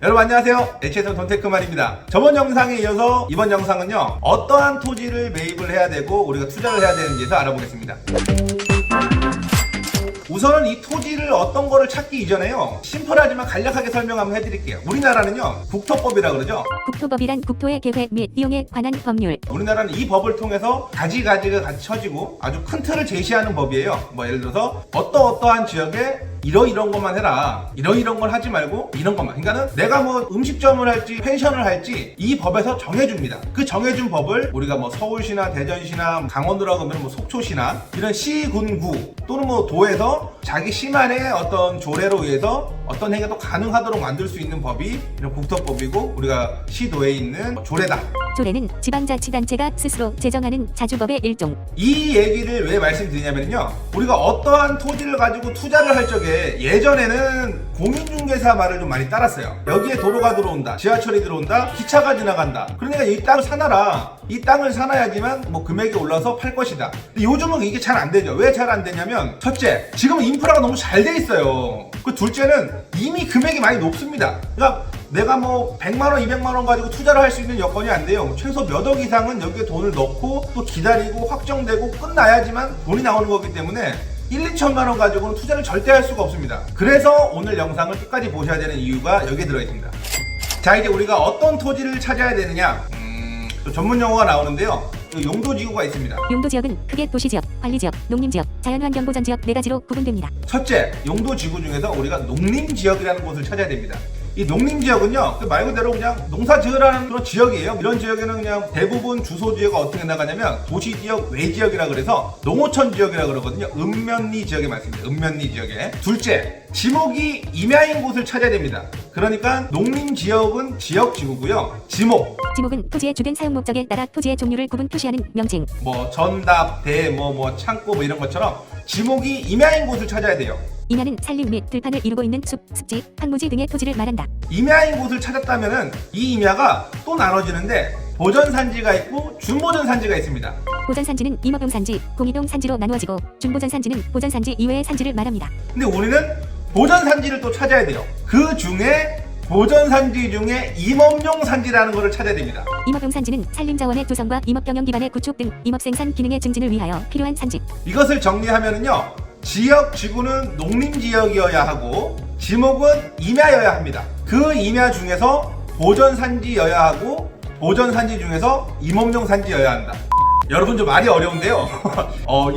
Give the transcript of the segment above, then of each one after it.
여러분 안녕하세요. HSM 돈테크만입니다. 저번 영상에 이어서 이번 영상은요, 어떠한 토지를 매입을 해야 되고 우리가 투자를 해야 되는지에서 알아보겠습니다. 우선은 이 토지를 어떤 거를 찾기 이전에요, 심플하지만 간략하게 설명 한번 해드릴게요. 우리나라는요, 국토법이라 그러죠. 국토법이란 국토의 계획 및 이용에 관한 법률. 우리나라는 이 법을 통해서 가지가지가 같이 쳐지고 아주 큰 틀을 제시하는 법이에요. 뭐 예를 들어서 어떠한 지역에 이런 것만 해라, 이런 걸 하지 말고 이런 것만. 그러니까는 내가 뭐 음식점을 할지 펜션을 할지 이 법에서 정해줍니다. 그 정해준 법을 우리가 뭐 서울시나 대전시나 강원도라고 하면 뭐 속초시나 이런 시, 군, 구 또는 뭐 도에서 자기 시만의 어떤 조례로 의해서 어떤 행위가 또 가능하도록 만들 수 있는 법이 이런 국토법이고, 우리가 시도에 있는 조례다. 조례는 지방자치단체가 스스로 제정하는 자주법의 일종. 이 얘기를 왜 말씀드리냐면요, 우리가 어떠한 토지를 가지고 투자를 할 적에 예전에는 공인중개사 말을 좀 많이 따랐어요. 여기에 도로가 들어온다, 지하철이 들어온다, 기차가 지나간다, 그러니까 이 땅을 사놔라, 이 땅을 사놔야지만 뭐 금액이 올라서 팔 것이다. 근데 요즘은 이게 잘 안 되죠. 왜 잘 안 되냐면, 첫째, 지금 인프라가 너무 잘 돼 있어요. 그 둘째는 이미 금액이 많이 높습니다. 그러니까 내가 뭐 100만원, 200만원 가지고 투자를 할 수 있는 여건이 안 돼요. 최소 몇 억 이상은 여기에 돈을 넣고 또 기다리고 확정되고 끝나야지만 돈이 나오는 거기 때문에 1, 2천만원 가지고는 투자를 절대 할 수가 없습니다. 그래서 오늘 영상을 끝까지 보셔야 되는 이유가 여기에 들어있습니다. 자, 이제 우리가 어떤 토지를 찾아야 되느냐, 또 전문 용어가 나오는데요, 용도지구가 있습니다. 용도지역은 크게 도시지역, 관리지역, 농림지역, 자연환경보전지역 4가지로 구분됩니다. 첫째, 용도지구 중에서 우리가 농림지역이라는 곳을 찾아야 됩니다. 이 농림지역은요, 말 그대로 그냥 농사 지으라는 그런 지역이에요. 이런 지역에는 그냥 대부분 주소지역가 어떻게 나가냐면 도시지역 외지역이라 그래서 농어촌 지역이라 그러거든요. 읍면리 지역에 맞습니다. 읍면리 지역에. 둘째, 지목이 임야인 곳을 찾아야 됩니다. 그러니까 농림지역은 지역지구고요. 지목은 토지의 주된 사용 목적에 따라 토지의 종류를 구분 표시하는 명칭. 뭐 전답, 대, 창고 뭐 이런 것처럼 지목이 임야인 곳을 찾아야 돼요. 임야는 산림 및 들판을 이루고 있는 숲, 습지, 황무지 등의 토지를 말한다. 임야인 곳을 찾았다면은 이 임야가 또 나눠지는데 보전산지가 있고 준보전산지가 있습니다. 보전산지는 임업용산지, 공이동산지로 나누어지고 준보전산지는 보전산지 이외의 산지를 말합니다. 근데 우리는 보전산지를 또 찾아야 돼요. 그 중에 보전산지 중에 임업용산지라는 것을 찾아야 됩니다. 임업용산지는 산림자원의 조성과 임업경영 기반의 구축 등 임업생산 기능의 증진을 위하여 필요한 산지. 이것을 정리하면은요, 지역지구는 농림지역이어야 하고 지목은 임야여야 합니다. 그 임야 중에서 보전산지여야 하고 보전산지 중에서 임업용산지여야 한다. 여러분 좀 말이 어려운데요.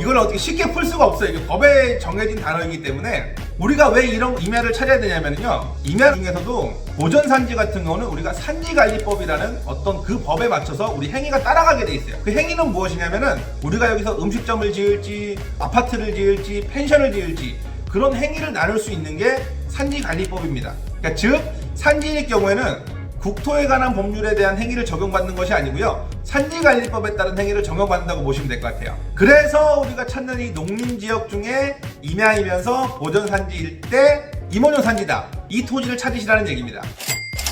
이걸 어떻게 쉽게 풀 수가 없어요. 이게 법에 정해진 단어이기 때문에. 우리가 왜 이런 임야를 찾아야 되냐면요, 임야 중에서도 보전산지 같은 경우는 우리가 산지관리법이라는 어떤 그 법에 맞춰서 우리 행위가 따라가게 돼 있어요. 그 행위는 무엇이냐면은 우리가 여기서 음식점을 지을지 아파트를 지을지 펜션을 지을지 그런 행위를 나눌 수 있는 게 산지관리법입니다. 그러니까 즉 산지일 경우에는 국토에 관한 법률에 대한 행위를 적용받는 것이 아니고요, 산지관리법에 따른 행위를 적용받는다고 보시면 될 것 같아요. 그래서 우리가 찾는 이 농림지역 중에 임야이면서 보전산지일 때 임업용산지다, 이 토지를 찾으시라는 얘기입니다.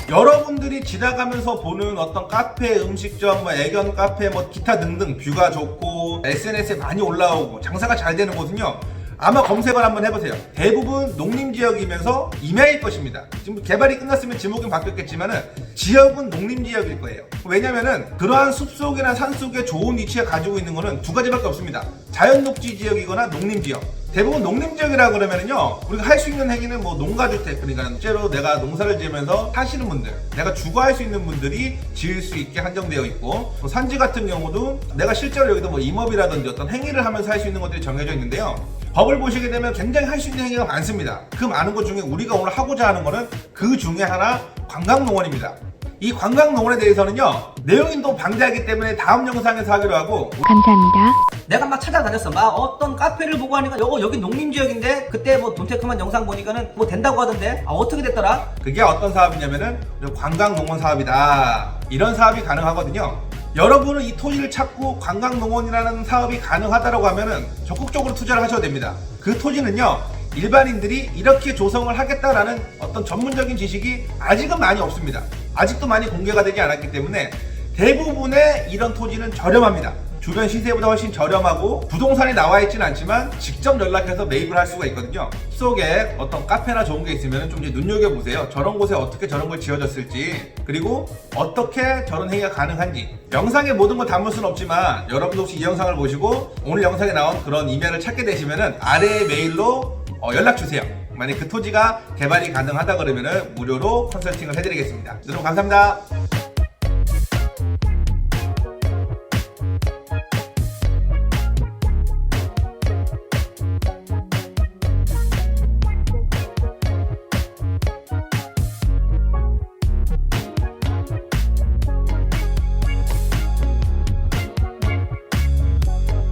여러분들이 지나가면서 보는 어떤 카페, 음식점, 애견 카페, 기타 등등 뷰가 좋고 SNS에 많이 올라오고 장사가 잘 되는 곳은요, 아마 검색을 한번 해보세요. 대부분 농림지역이면서 임야일 것입니다. 지금 개발이 끝났으면 지목은 바뀌었겠지만은 지역은 농림지역일 거예요. 왜냐면은 그러한 숲속이나 산속에 좋은 위치에 가지고 있는 거는 두 가지밖에 없습니다. 자연녹지 지역이거나 농림지역. 대부분 농림지역이라 그러면은요, 우리가 할 수 있는 행위는 뭐 농가주택, 그러니까 실제로 내가 농사를 지으면서 사시는 분들, 내가 주거할 수 있는 분들이 지을 수 있게 한정되어 있고, 산지 같은 경우도 내가 실제로 여기도 뭐 임업이라든지 어떤 행위를 하면서 할 수 있는 것들이 정해져 있는데요, 법을 보시게 되면 굉장히 할 수 있는 행위가 많습니다. 그 많은 것 중에 우리가 오늘 하고자 하는 거는 그 중에 하나, 관광농원입니다. 이 관광농원에 대해서는요, 내용이 또 방대하기 때문에 다음 영상에서 하기로 하고. 감사합니다. 내가 막 찾아다녔어. 막 어떤 카페를 보고 하니까 여기 농림지역인데 그때 뭐 돈테크만 영상 보니까는 뭐 된다고 하던데 어떻게 됐더라? 그게 어떤 사업이냐면은 관광농원 사업이다, 이런 사업이 가능하거든요. 여러분은 이 토지를 찾고 관광농원이라는 사업이 가능하다고 하면은 적극적으로 투자를 하셔도 됩니다. 그 토지는요, 일반인들이 이렇게 조성을 하겠다라는 어떤 전문적인 지식이 아직은 많이 없습니다. 아직도 많이 공개가 되지 않았기 때문에 대부분의 이런 토지는 저렴합니다. 주변 시세보다 훨씬 저렴하고 부동산이 나와 있지는 않지만 직접 연락해서 매입을 할 수가 있거든요. 속에 어떤 카페나 좋은 게 있으면 좀 이제 눈여겨보세요. 저런 곳에 어떻게 저런 걸 지어졌을지, 그리고 어떻게 저런 행위가 가능한지. 영상에 모든 걸 담을 수는 없지만 여러분도 혹시 이 영상을 보시고 오늘 영상에 나온 그런 이면을 찾게 되시면은 아래의 메일로 연락 주세요. 만약 그 토지가 개발이 가능하다 그러면은 무료로 컨설팅을 해드리겠습니다. 여러분 감사합니다.